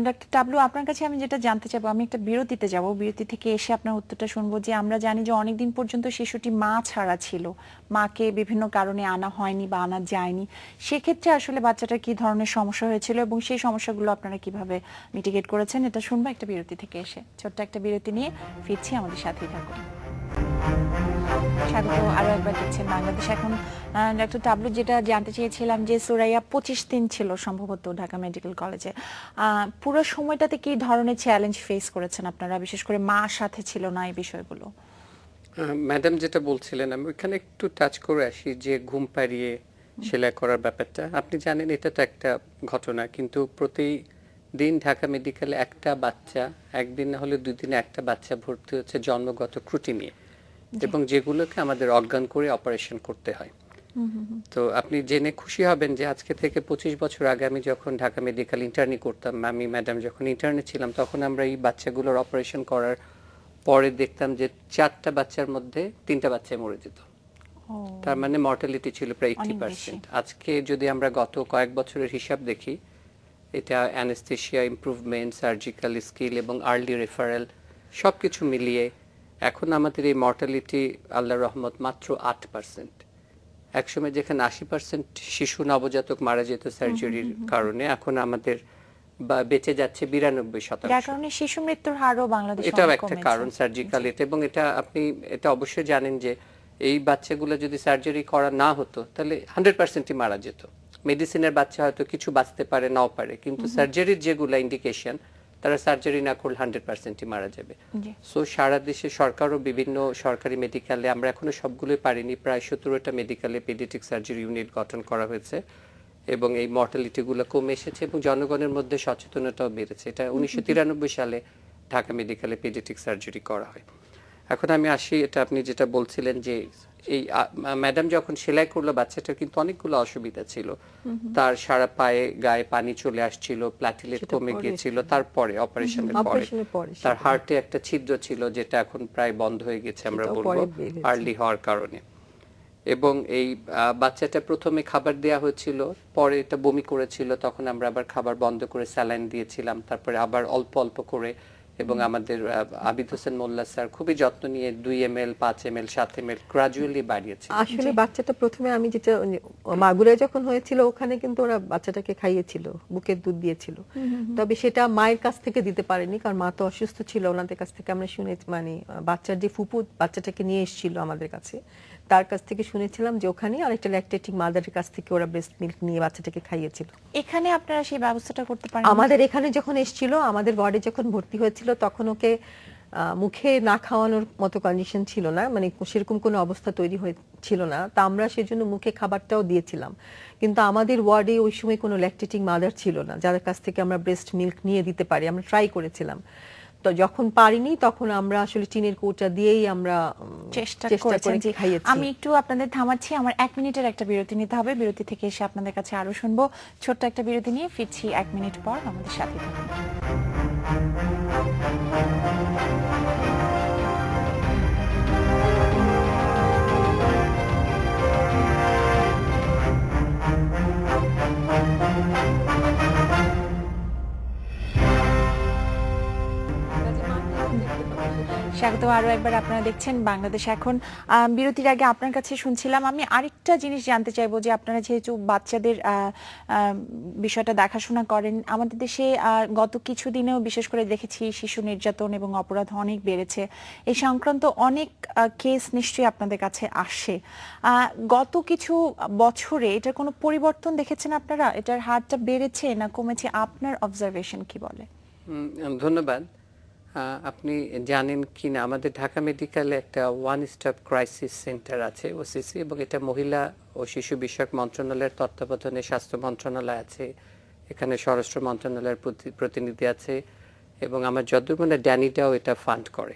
Speaker 1: ডক্টর টাবলু, আপনার কাছে আমি যেটা জানতে চাইবো, আমি একটা বিরতিতে যাব, বিরতি থেকে এসে আপনার উত্তরটা শুনবো। যে আমরা জানি যে অনেকদিন পর্যন্ত শিশুটি মা ছাড়া ছিল, মাকে বিভিন্ন কারণে আনা হয়নি বা আনা যায়নি, সেক্ষেত্রে আসলে বাচ্চাটার কি ধরনের সমস্যা হয়েছিল এবং সেই সমস্যাগুলো আপনারা কিভাবে মিটিগেট করেছেন, এটা শুনবো একটা বিরতি থেকে এসে। ছোট্ট একটা বিরতি নিয়ে ফিরছি, আমাদের সাথেই থাকুন। স্বাগত আরো একবার দেখছেন বাংলাদেশ এখন। ডক্টর টাবলু, যেটা জানতে চেয়েছিলাম যে সুরাইয়া 25 দিন ছিল সম্ভবত ঢাকা মেডিকেল কলেজে, পুরো সময়টাতে কি ধরনের চ্যালেঞ্জ ফেস করেছেন আপনারা, বিশেষ করে মা সাথে ছিল না এই বিষয়গুলো?
Speaker 4: ম্যাডাম যেটা বলছিলেন আমি ওইখানে একটু টাচ করে আসি, যে ঘুম পাড়িয়ে সেলাই করার ব্যাপারটা। আপনি জানেন এটা তো একটা ঘটনা, কিন্তু প্রতিদিন ঢাকা মেডিকেলে একটা বাচ্চা, একদিন না হলে 2 দিনে একটা বাচ্চা ভর্তি হচ্ছে জন্মগত ত্রুটি নিয়ে, এবং যেগুলোকে আমাদের অজ্ঞান করে অপারেশন করতে হয়। তো আপনি জেনে খুশি হবেন যে আজকে থেকে 25 বছর আগে আমি যখন ঢাকা মেডিকেল ইন্টার্নি করতাম, আমি ম্যাডাম যখন ইন্টার্নে ছিলাম, তখন আমরা এই বাচ্চাগুলোর অপারেশন করার পরে দেখতাম যে 4টা বাচ্চার মধ্যে 3টা বাচ্চা মরে যেত। তার মানে মর্টালিটি ছিল প্রায় 80%। আজকে যদি আমরা গত কয়েক বছরের হিসাব দেখি, এটা অ্যানেস্থেশিয়া ইমপ্রুভমেন্ট, সার্জিক্যাল স্কিল এবং আর্লি রেফারেল সবকিছু মিলিয়ে এখন আমাদের এই মর্টালিটি আল্লাহর রহমত মাত্র 8%। একসময় যেখানে 80% শিশু নবজাতক মারা যেত সার্জারির কারণে, এখন আমাদের বেঁচে যাচ্ছে 92%।
Speaker 1: যার কারণে শিশু মৃত্যুর হারও বাংলাদেশে
Speaker 4: এটাও
Speaker 1: অনেক
Speaker 4: একটা
Speaker 1: কমেছে।
Speaker 4: কারণ সার্জিক্যাল এটা, এবং এটা আপনি এটা অবশ্যই জানেন যে এই বাচ্চাগুলো যদি সার্জারি করা না হতো তাহলে 100%ই মারা যেত। মেডিসিনের বাচ্চা হয়তো কিছু বাঁচতে পারে নাও পারে, কিন্তু সার্জারির যেগুলো ইন্ডিকেশন, তারা সার্জারি না করলে 100%ই মারা যাবে। সো সারা দেশে সরকারও বিভিন্ন সরকারি মেডিকেলে, আমরা এখনো সবগুলোই পারিনি, প্রায় 17টা মেডিকেলে পেডিয়াট্রিক সার্জারি ইউনিট গঠন করা হয়েছে, এবং এই মর্টালিটিগুলো কমে এসেছে এবং জনগণের মধ্যে সচেতনতাও বেড়েছে। এটা 1993 সালে ঢাকা মেডিকেলে পেডিয়াট্রিক সার্জারি করা হয়। এখন আমি আসি, এটা আপনি যেটা বলছিলেন যে এই ম্যাডাম যখন সেলাই করলো বাচ্চাটার কিন্তু অনেকগুলো অসুবিধা ছিল। তার সারা পায়ে গায়ে পানি চলে আসছিল, প্লাটিলেট কমে গিয়েছিল, তারপরে অপারেশনের পরে তার হার্টে একটা ছিদ্র ছিল, যেটা এখন প্রায় বন্ধ হয়ে গেছে আমরা বলবো আর্লি হওয়ার কারণে। এবং এই বাচ্চাটা প্রথমে খাবার দেয়া হয়েছিল, পরে এটা বমি করেছিল, তখন আমরা আবার খাবার বন্ধ করে স্যালাইন দিয়েছিলাম, তারপরে আবার অল্প অল্প করে, এবং আমাদের আবিদ হোসেন মোল্লা স্যার খুবই যত্ন নিয়ে 2 ml 5 ml 7 ml গ্রাজুয়ালি বাড়িয়েছে।
Speaker 3: আসলে বাচ্চাটা প্রথমে আমি যেটা মাগুরায় যখন হয়েছিল ওখানে কিন্তু ওরা বাচ্চাটাকে খাইয়েছিল, বুকের দুধ দিয়েছিল, তবে সেটা মায়ের কাছ থেকে দিতে পারেনি, কারণ মা তো অসুস্থ ছিল। ওনাদের কাছ থেকে আমরা শুনে, মানে বাচ্চার যে ফুপু বাচ্চাটাকে নিয়ে এসেছিল আমাদের কাছে, তার কাছ থেকে শুনেছিলাম যে ওখানে আরেকটা ল্যাকটেটিং মাদারের কাছ থেকে ওরা ব্রেস্ট মিল্ক নিয়ে বাচ্চাটাকে খাইয়েছিল।
Speaker 1: এখানে আপনারা সেই ব্যবস্থাটা করতে পারেন?
Speaker 3: আমাদের এখানে যখন এসেছিল, আমাদের ওয়ার্ডে যখন ভর্তি হয়েছিল, তখন ওকে মুখে না খাওয়ানোর মতো কন্ডিশন ছিল না, মানে সেরকম কোনো অবস্থা তৈরি হয়েছিল না, তা আমরা সেজন্য মুখে খাবারটাও দিয়েছিলাম। কিন্তু আমাদের ওয়ার্ডে ওই সময় কোনো ল্যাকটেটিং মাদার ছিল না যাদের কাছ থেকে আমরা ব্রেস্ট মিল্ক নিয়ে দিতে পারি। আমরা ট্রাই করেছিলাম, তো যখন পারিনি তখন আমরা আসলে টিনের কৌটা দিয়েই আমরা
Speaker 1: চেষ্টা করে খাইয়েছি। আমি একটু আপনাদের থামাচ্ছি, আমার 1 মিনিটের একটা বিরতি নিতে হবে। বিরতি থেকে এসে আপনাদের কাছে আরো শুনবো। ছোট্ট একটা বিরতি নিয়ে ফিরছি 1 মিনিট পর, আমাদের সাথে থাকুন। স্বাগত আরো একবার, আপনারা দেখছেন বাংলাদেশ এখন। বিরতির আগে আপনার কাছে শুনছিলাম, আমি আরেকটা জিনিস জানতে চাইবো যে আপনারা যেহেতু বাচ্চাদের বিষয়টা দেখাশোনা করেন, আমাদের দেশে গত কিছুদিনেও বিশেষ করে দেখেছি শিশু নির্যাতন এবং অপরাধ অনেক বেড়েছে। এই সংক্রান্ত অনেক কেস নিশ্চয়ই আপনাদের কাছে আসে। গত কিছু বছরে এটার কোনো পরিবর্তন দেখেছেন আপনারা? এটার হারটা বেড়েছে না কমেছে? আপনার অবজারভেশন কি বলে?
Speaker 4: ধন্যবাদ। আপনি জানেন কি না, আমাদের ঢাকা মেডিকেলে একটা ওয়ান স্টপ ক্রাইসিস সেন্টার আছে, ওসিসি, এবং এটা মহিলা ও শিশু বিষয়ক মন্ত্রণালয়ের তত্ত্বাবধানে স্বাস্থ্য মন্ত্রণালয় আছে, এখানে স্বরাষ্ট্র মন্ত্রণালয়ের প্রতিনিধি আছে, এবং আমার যতদূর মনে ড্যানিটাও এটা ফান্ড করে।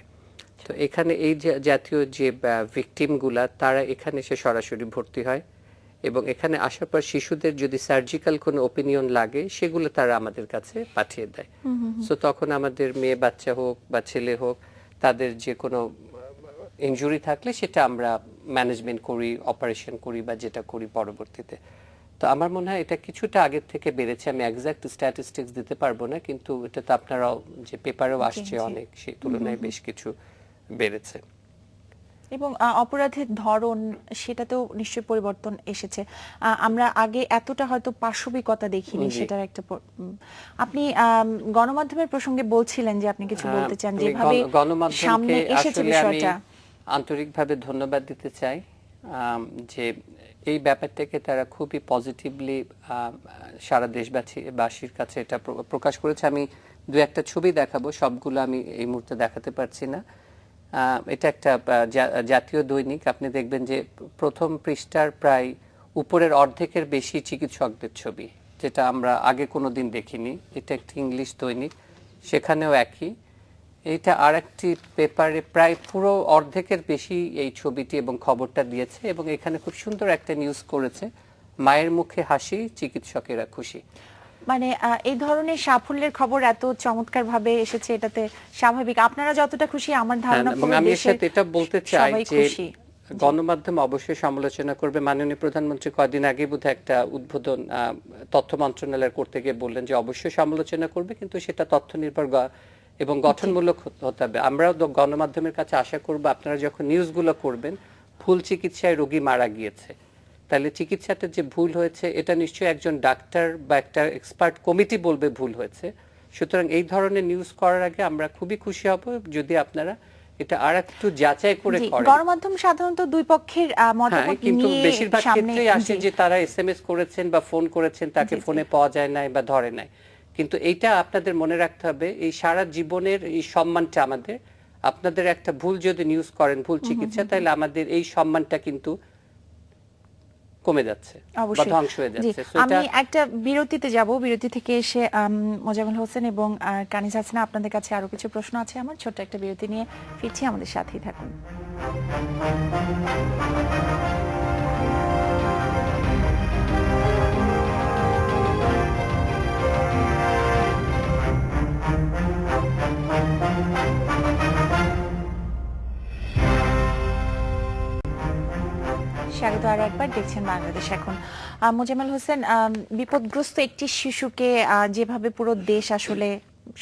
Speaker 4: তো এখানে এই জাতীয় যে ভিকটিমগুলা, তারা এখানে এসে সরাসরি ভর্তি হয়, এবং এখানে আসার পর শিশুদের যদি সার্জিক্যাল কোনো ওপিনিয়ন লাগে সেগুলো তারা আমাদের কাছে পাঠিয়ে দেয়। সো তখন আমাদের মেয়ে বাচ্চা হোক বা ছেলে হোক, তাদের যে কোনো ইনজুরি থাকলে সেটা আমরা ম্যানেজমেন্ট করি, অপারেশন করি বা যেটা করি পরবর্তীতে। তো আমার মনে হয় এটা কিছুটা আগের থেকে বেড়েছে। আমি এক্সাক্ট স্ট্যাটিস্টিক্স দিতে পারবো না, কিন্তু এটা তো আপনারাও যে পেপারেও আসছে অনেক, সেই তুলনায় বেশ কিছু বেড়েছে।
Speaker 1: এবং অপরাধের ধরন, সেটাতেও নিশ্চয়ই পরিবর্তন এসেছে। আমরা আগে এতটা হয়তো পাশবিকতা দেখিনি, সেটার একটা আপনি গণমাধ্যমের প্রসঙ্গে বলছিলেন যে আপনি কিছু বলতে চান, যেভাবে সামনে এসেছে বিষয়টা।
Speaker 4: আন্তরিকভাবে ধন্যবাদ দিতে চাই যে এই ব্যাপারটাকে তারা খুবই পজিটিভলি সারা দেশবাসীর কাছে এটা প্রকাশ করেছে। আমি দু একটা ছবি দেখাবো, সবগুলো আমি এই মুহূর্তে দেখাতে পারছি না। এটা একটা জাতীয় দৈনিক, আপনি দেখবেন যে প্রথম পৃষ্ঠার প্রায় উপরের অর্ধেকের বেশি চিকিৎসকদের ছবি, যেটা আমরা আগে কোনো দিন দেখিনি। এটা একটি ইংলিশ দৈনিক, সেখানেও একই। এইটা আর একটি পেপারে প্রায় পুরো অর্ধেকের বেশি এই ছবিটি এবং খবরটা দিয়েছে, এবং এখানে খুব সুন্দর একটা নিউজ করেছে, মায়ের মুখে হাসি, চিকিৎসকেরা খুশি।
Speaker 1: মানে এই ধরনের সাফল্যের খবর এত চমৎকার ভাবে এসেছে, এটাতে স্বাভাবিক আপনারা যতটা খুশি, আমার ধারণা পুরো
Speaker 4: আমি
Speaker 1: দেশের
Speaker 4: এটা বলতে চাই
Speaker 1: সবাই
Speaker 4: যে
Speaker 1: খুশি।
Speaker 4: গণমাধ্যম অবশ্যই সমালোচনা করবে। মাননীয় প্রধানমন্ত্রী কয়েকদিন আগে বোধহয় একটা উদ্বোধন তথ্য মন্ত্রণালয় করতে গিয়ে বললেন যে অবশ্যই সমালোচনা করবে, কিন্তু সেটা তথ্য নির্ভর এবং গঠনমূলক হতে হবে। আমরাও গণমাধ্যমের কাছে আশা করব আপনারা যখন নিউজগুলো করবেন, ভুল চিকিৎসায় রোগী মারা গিয়েছে, তাহলে চিকিৎসাটা যে ভুল হয়েছে এটা নিশ্চয়ই একজন ডাক্তার বা একটা এক্সপার্ট কমিটি বলবে ভুল হয়েছে। সুতরাং এই ধরনের নিউজ করার আগে আমরা খুবই খুশি হব যদি আপনারা এটা আর একটু যাচাই করে করেন।
Speaker 1: গণমাধ্যম সাধারণত দুই পক্ষের মতামত
Speaker 4: কিন্তু
Speaker 1: নিয়ে
Speaker 4: বেশিরভাগ ক্ষেত্রেই আসে যে তারা এসএমএস করেছেন বা ফোন করেছেন, তাকে ফোনে পাওয়া যায় নাই বা ধরে নাই। কিন্তু এইটা আপনাদের মনে রাখতে হবে, এই সারা জীবনের এই সম্মানটা আমাদের, আপনাদের একটা ভুল যদি নিউজ করেন, ভুল চিকিৎসা, তাহলে আমাদের এই সম্মানটা কিন্তু কমে যাচ্ছে বা ধ্বংস হয়ে যাচ্ছে।
Speaker 1: আমি একটা বিরতিতে যাব, বিরতি থেকে এসে মোজাম্মেল হোসেন এবং কানিজ হাসিনা আপনাদের কাছে আরো কিছু প্রশ্ন আছে আমার। ছোট্ট একটা বিরতি নিয়ে ফিরছি, আমাদের সাথেই থাকুন। স্বাগত আরো একবার, দেখছেন বাংলাদেশ এখন। মোজাম্মেল হোসেন, বিপদগ্রস্ত একটি শিশুকে যেভাবে পুরো দেশ আসলে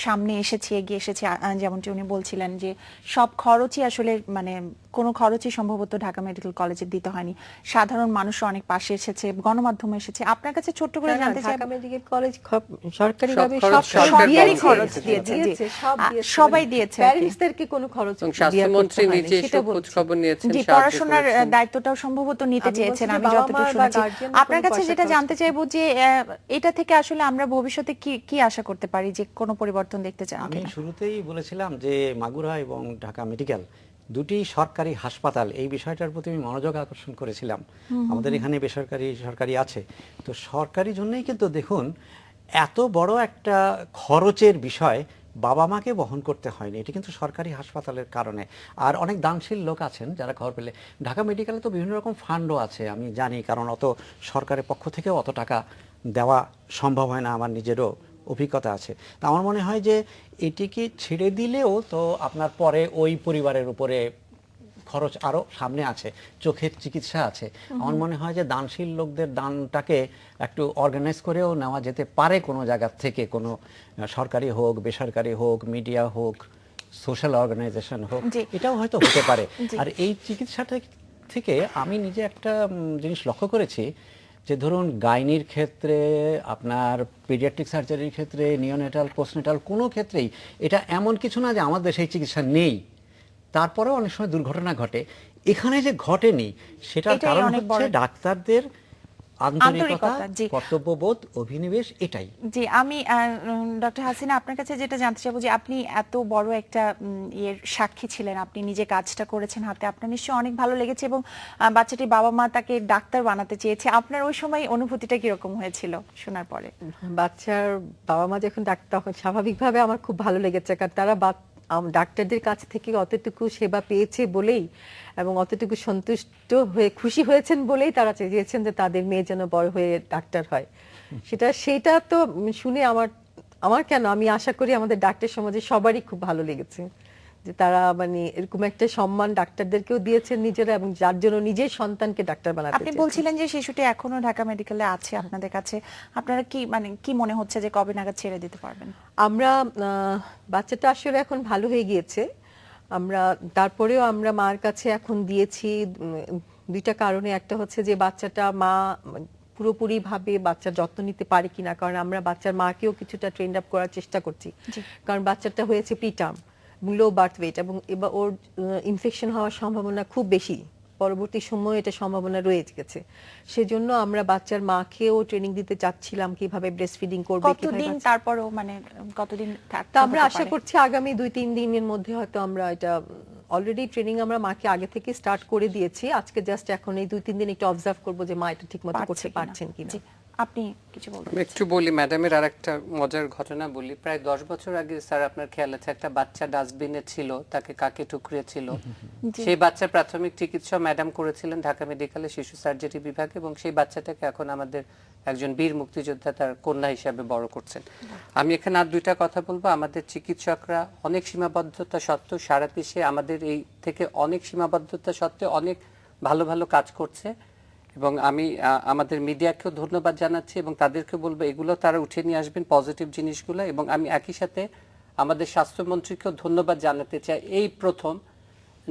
Speaker 1: সামনে এসেছে, এগিয়ে এসেছে, যেমনটি উনি বলছিলেন যে সব খরচই আসলে মানে কোনো খরচই সম্ভবত ঢাকা মেডিকেল কলেজে দিতে হয়নি, সাধারণ মানুষ অনেক পাশে এসেছে, গণমাধ্যম এসেছে। আপনার কাছে ছোট্ট করে জানতে চাই,
Speaker 3: ঢাকা মেডিকেল কলেজ সরকারিভাবে
Speaker 1: সরকারি খরচ দিয়েছে, সবাই দিয়েছে,
Speaker 3: প্যারেন্টসদেরকে কোনো খরচ
Speaker 4: স্বাস্থ্যমন্ত্রী নিজে খোঁজ খবর নিয়েছেন,
Speaker 1: জি, পড়াশোনার দায়িত্বটাও সম্ভবত নিতে চেয়েছেন, আমি যতটুকু শুনেছি। আপনার কাছে যেটা জানতে চাইবো যে এটা থেকে আসলে আমরা ভবিষ্যতে কি আশা করতে পারি, যে কোনো পরিবর্তন দেখতে চান?
Speaker 2: আমি শুরুতেই বলেছিলাম যে মাগুরা এবং ঢাকা মেডিকেল দুটি সরকারি হাসপাতাল, এই বিষয়টার প্রতি আমি মনোযোগ আকর্ষণ করেছিলাম। আমাদের এখানে বেসরকারি সরকারি আছে, তো সরকারি জন্যই কিন্তু দেখুন এত বড় একটা খরচের বিষয় বাবা মাকে বহন করতে হয়নি, এটা কিন্তু সরকারি হাসপাতালের কারণে। আর অনেক দানশীল লোক আছেন যারা খবর পেলে, ঢাকা মেডিকেলে তো বিভিন্ন রকম ফান্ডও আছে আমি জানি, কারণ অত সরকারের পক্ষ থেকেও অত টাকা দেওয়া সম্ভব হয় না, আমার নিজেরও অভিজ্ঞতা আছে। তা আমার মনে হয় যে এটিকে ছেড়ে দিলেও তো আপনার পরে ওই পরিবারের উপরে খরচ আরও সামনে আছে, চোখের চিকিৎসা আছে। আমার মনে হয় যে দানশীল লোকদের দানটাকে একটু অর্গানাইজ করেও নেওয়া যেতে পারে, কোনো জায়গা থেকে, কোনো সরকারি হোক, বেসরকারি হোক, মিডিয়া হোক, সোশ্যাল অর্গানাইজেশন হোক, এটাও হয়তো হতে পারে। আর এই চিকিৎসাটা থেকে আমি নিজে একটা জিনিস লক্ষ্য করেছি যে ধরুন গাইনির ক্ষেত্রে, আপনার পিডিয়াট্রিক সার্জারির ক্ষেত্রে, নিওনেটাল, পোস্টনেটাল, কোনো ক্ষেত্রেই এটা এমন কিছু না যে আমাদের দেশে এই চিকিৎসা নেই, তারপরেও অনেক সময় দুর্ঘটনা ঘটে। এখানে যে ঘটেনি সেটার কারণ হচ্ছে ডাক্তারদের আন্তরিকতা, কর্তব্যবোধ, অভিনিবেশ, এটাই।
Speaker 1: জি, আমি ডক্টর হাসিনা আপনার কাছে যেটা জানতে চাইবো যে আপনি এত বড় একটা এর সাক্ষী ছিলেন, আপনি নিজে কাজটা করেছেন হাতে, আপনার নিশ্চয়ই অনেক ভালো লেগেছে, এবং বাচ্চাটির বাবা মা তাকে ডাক্তার বানাতে চেয়েছে। আপনার ওই সময় অনুভূতিটা কিরকম হয়েছিল শোনার পরে?
Speaker 3: বাচ্চার বাবা মা যখন ডাক্তার, তখন স্বাভাবিকভাবে আমার খুব ভালো লেগেছে, কারণ তারা ডাক্তারদের কাছ থেকে অতটুকু সেবা পেয়েছে বলেই এবং অতটুকু সন্তুষ্ট হয়ে খুশি হয়েছেন বলেই তারা চেয়েছেন যে তাদের মেয়ে যেন বড় হয়ে ডাক্তার হয়। সেটা তো শুনে আমার কেন, আমি আশা করি আমাদের ডাক্তার সমাজে সবারই খুব ভালো লেগেছে যে তারা মানে এরকম একটা সম্মান ডাক্তারদেরকেও দিয়েছেন নিজেরা, এবং যার জন্য নিজের সন্তানকে ডাক্তার বানাতে।
Speaker 1: আপনি বলছিলেন যে শিশুটি এখনো ঢাকা মেডিকেলে আছে আপনাদের কাছে, আপনারা কি মনে হচ্ছে যে কবে নাগাদ ছেড়ে দিতে পারবেন?
Speaker 3: আমরা বাচ্চাটা আসলে এখন ভালো হয়ে গিয়েছে, তারপরেও আমরা মার কাছে এখন দিয়েছি দুইটা কারণে। একটা হচ্ছে যে বাচ্চাটা মা পুরোপুরি ভাবে বাচ্চার যত্ন নিতে পারে কিনা, কারণ আমরা বাচ্চার মাকেও কিছুটা ট্রেন আপ করার চেষ্টা করছি, কারণ বাচ্চাটা হয়েছে প্রিটার্ম, লো বার্থ ওয়েট এবং এবার ওর ইনফেকশন হওয়ার সম্ভাবনা খুব বেশি, পরবর্তী সময়ে এটা সম্ভাবনা রয়ে গেছে। সেজন্য আমরা বাচ্চার মাকেও ট্রেনিং দিতে চাচ্ছিলাম কিভাবে ব্রেস্ট ফিডিং করবে,
Speaker 1: কতদিন তারপরও মানে কতদিন থাকতে
Speaker 3: তা আমরা
Speaker 1: হতে
Speaker 3: আশা
Speaker 1: পারে?
Speaker 3: করছি আগামী 2-3 দিনের মধ্যে হয়তো আমরা এটা অলরেডি ট্রেনিং আমরা মাকে আগে থেকে স্টার্ট করে দিয়েছি। আজকে জাস্ট এখন এই 2-3 দিন একটু অবজার্ভ করব যে মা এটা ঠিকমতো
Speaker 1: পারছে
Speaker 3: করতে
Speaker 1: কিনা।
Speaker 3: পারছেন কিনা।
Speaker 1: জি, আপনি কিছু বলবেন?
Speaker 4: আমি একটু বলি ম্যাডামের আর একটা মজার ঘটনা বলি। প্রায় 10 বছর আগে স্যার আপনার খেয়াল আছে একটা বাচ্চা ডাস্টবিনে ছিল, তাকে কাকে টুকরিয়েছিল। সেই বাচ্চার প্রাথমিক চিকিৎসা ম্যাডাম করেছিলেন ঢাকা মেডিকেলে শিশু সার্জারি বিভাগে, এবং সেই বাচ্চাটাকে এখন আমাদের একজন বীর মুক্তিযোদ্ধা তার কন্যা হিসাবে বড় করছেন। আমি এখানে আর দুইটা কথা বলবো। আমাদের চিকিৎসকরা অনেক সীমাবদ্ধতা সত্ত্বেও সারা দেশে আমাদের এই থেকে অনেক সীমাবদ্ধতা সত্ত্বেও অনেক ভালো ভালো কাজ করছে, এবং আমি আমাদের মিডিয়াকেও ধন্যবাদ জানাচ্ছি এবং তাদেরকে বলবো এগুলো তারা উঠে নিয়ে আসবেন পজিটিভ জিনিসগুলো। এবং আমি একই সাথে আমাদের স্বাস্থ্যমন্ত্রীকেও ধন্যবাদ জানাতে চাই। এই প্রথম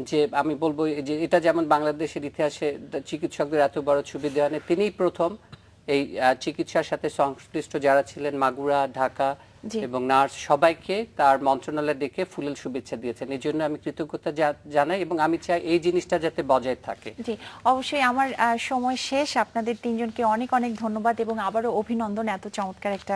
Speaker 4: যে আমি বলবো যে এটা যেমন বাংলাদেশের ইতিহাসে চিকিৎসকদের এত বড় ছবি দেওয়া নেই, তিনিই প্রথম এই চিকিৎসার সাথে সংশ্লিষ্ট যারা ছিলেন মাগুরা, ঢাকা এবং নার্স সবাইকে তার মন্ত্রণালয়ে ডেকে ফুলেল শুভেচ্ছা দিয়েছেন। এই জন্য আমি কৃতজ্ঞতা জানাই এবং আমি চাই এই জিনিসটা যাতে বজায় থাকে।
Speaker 1: জি, অবশ্যই। আমার সময় শেষ। আপনাদের তিনজনকে অনেক অনেক ধন্যবাদ এবং আবারও অভিনন্দন এত চমৎকার একটা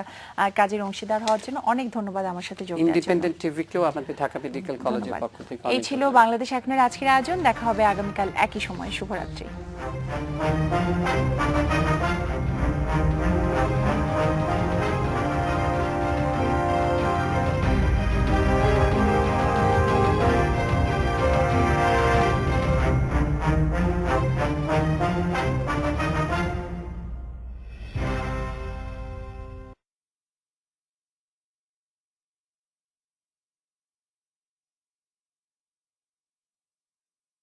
Speaker 1: কাজের অংশীদার হওয়ার জন্য। অনেক ধন্যবাদ আমার সাথে যোগ দেওয়ার জন্য।
Speaker 4: ইন্ডিপেন্ডেন্ট টিভিকেও আমাদের ঢাকা মেডিকেল কলেজের পক্ষ থেকে
Speaker 1: এই ছিল বাংলাদেশ এখনের আজকের আয়োজন। দেখা হবে আগামীকাল একই সময়ে। শুভরাত্রি।